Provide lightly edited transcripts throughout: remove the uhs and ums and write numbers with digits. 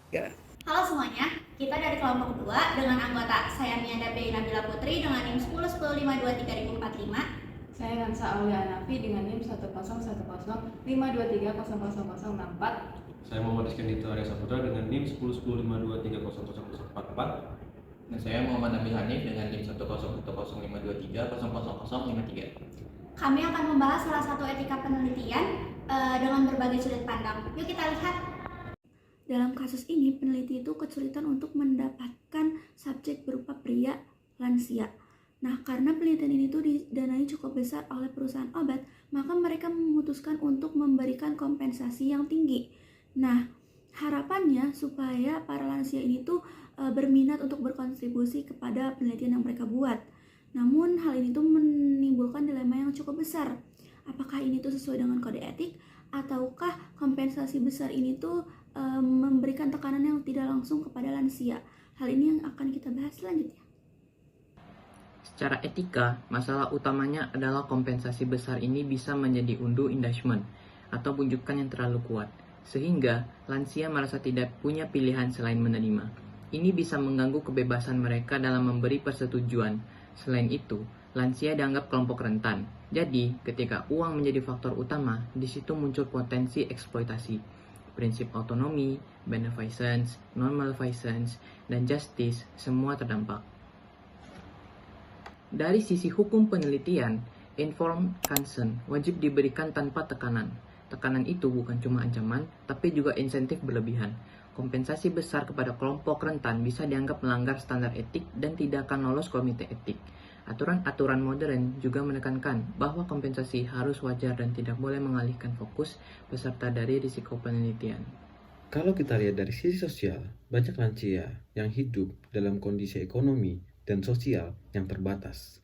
Ya. Halo semuanya, kita dari kelompok 2 dengan anggota saya Mianda B. Nabila Putri dengan NIM 1010523045. Saya Hansa Aulia Hanafi dengan NIM 1010523000064. Saya Muhammad Rizky Dito Arya Saputra dengan NIM 101052300044. Dan saya Muhammad Nabil Hanif dengan NIM 1010523000053. Kami akan membahas salah satu etika penelitian dengan berbagai sudut pandang. Yuk kita lihat. Dalam kasus ini, peneliti itu kesulitan untuk mendapatkan subjek berupa pria lansia. Nah, karena penelitian ini tuh didanai cukup besar oleh perusahaan obat, maka mereka memutuskan untuk memberikan kompensasi yang tinggi. Nah, harapannya supaya para lansia ini tuh berminat untuk berkontribusi kepada penelitian yang mereka buat. Namun, hal ini tuh menimbulkan dilema yang cukup besar. Apakah ini tuh sesuai dengan kode etik, ataukah kompensasi besar ini tuh memberikan tekanan yang tidak langsung kepada lansia? Hal ini yang akan kita bahas selanjutnya. Secara etika, masalah utamanya adalah kompensasi besar ini bisa menjadi undue inducement atau bujukan yang terlalu kuat, sehingga lansia merasa tidak punya pilihan selain menerima. Ini bisa mengganggu kebebasan mereka dalam memberi persetujuan. Selain itu, lansia dianggap kelompok rentan. Jadi, ketika uang menjadi faktor utama, di situ muncul potensi eksploitasi. Prinsip autonomi, beneficence, non-maleficence, dan justice semua terdampak. Dari sisi hukum penelitian, informed consent wajib diberikan tanpa tekanan. Tekanan itu bukan cuma ancaman, tapi juga insentif berlebihan. Kompensasi besar kepada kelompok rentan bisa dianggap melanggar standar etik dan tidak akan lolos komite etik. Aturan-aturan modern juga menekankan bahwa kompensasi harus wajar dan tidak boleh mengalihkan fokus peserta dari risiko penelitian. Kalau kita lihat dari sisi sosial, banyak lansia yang hidup dalam kondisi ekonomi dan sosial yang terbatas.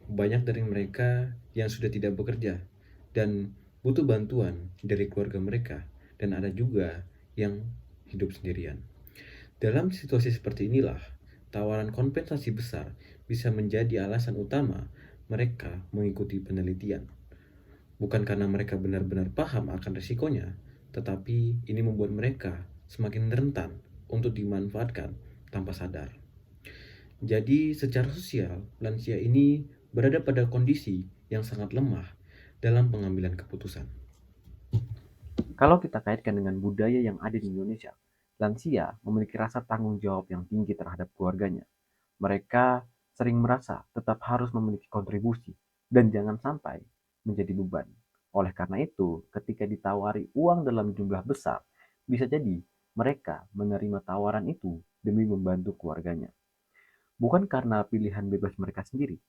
Banyak dari mereka yang sudah tidak bekerja dan butuh bantuan dari keluarga mereka, dan ada juga yang hidup sendirian. Dalam situasi seperti inilah, tawaran kompensasi besar bisa menjadi alasan utama mereka mengikuti penelitian. Bukan karena mereka benar-benar paham akan risikonya, tetapi ini membuat mereka semakin rentan untuk dimanfaatkan tanpa sadar. Jadi secara sosial, lansia ini berada pada kondisi yang sangat lemah dalam pengambilan keputusan. Kalau kita kaitkan dengan budaya yang ada di Indonesia, lansia memiliki rasa tanggung jawab yang tinggi terhadap keluarganya. Mereka sering merasa tetap harus memiliki kontribusi dan jangan sampai menjadi beban. Oleh karena itu, ketika ditawari uang dalam jumlah besar, bisa jadi mereka menerima tawaran itu demi membantu keluarganya. Bukan karena pilihan bebas mereka sendiri.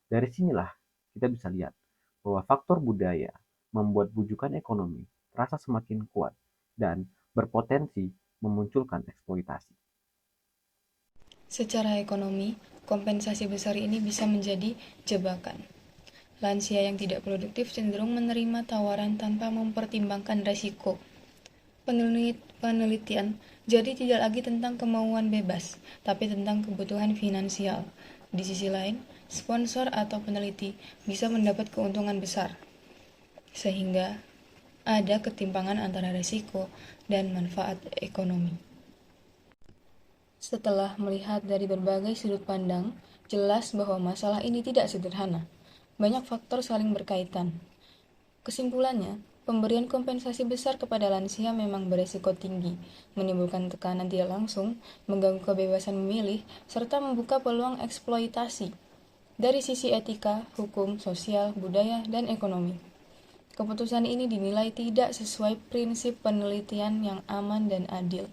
Dari sinilah kita bisa lihat bahwa faktor budaya membuat bujukan ekonomi terasa semakin kuat dan berpotensi memunculkan eksploitasi. Secara ekonomi, kompensasi besar ini bisa menjadi jebakan. Lansia yang tidak produktif cenderung menerima tawaran tanpa mempertimbangkan risiko. Penelitian jadi tidak lagi tentang kemauan bebas, tapi tentang kebutuhan finansial. Di sisi lain, sponsor atau peneliti bisa mendapat keuntungan besar, sehingga ada ketimpangan antara risiko dan manfaat ekonomi. Setelah melihat dari berbagai sudut pandang, jelas bahwa masalah ini tidak sederhana. Banyak faktor saling berkaitan. Kesimpulannya, pemberian kompensasi besar kepada lansia memang beresiko tinggi, menimbulkan tekanan tidak langsung, mengganggu kebebasan memilih, serta membuka peluang eksploitasi dari sisi etika, hukum, sosial, budaya, dan ekonomi. Keputusan ini dinilai tidak sesuai prinsip penelitian yang aman dan adil.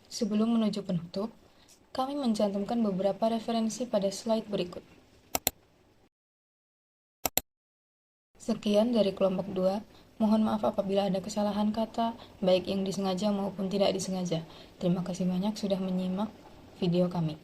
Sebelum menuju penutup, kami mencantumkan beberapa referensi pada slide berikut. Sekian dari kelompok 2. Mohon maaf apabila ada kesalahan kata, baik yang disengaja maupun tidak disengaja. Terima kasih banyak sudah menyimak video kami.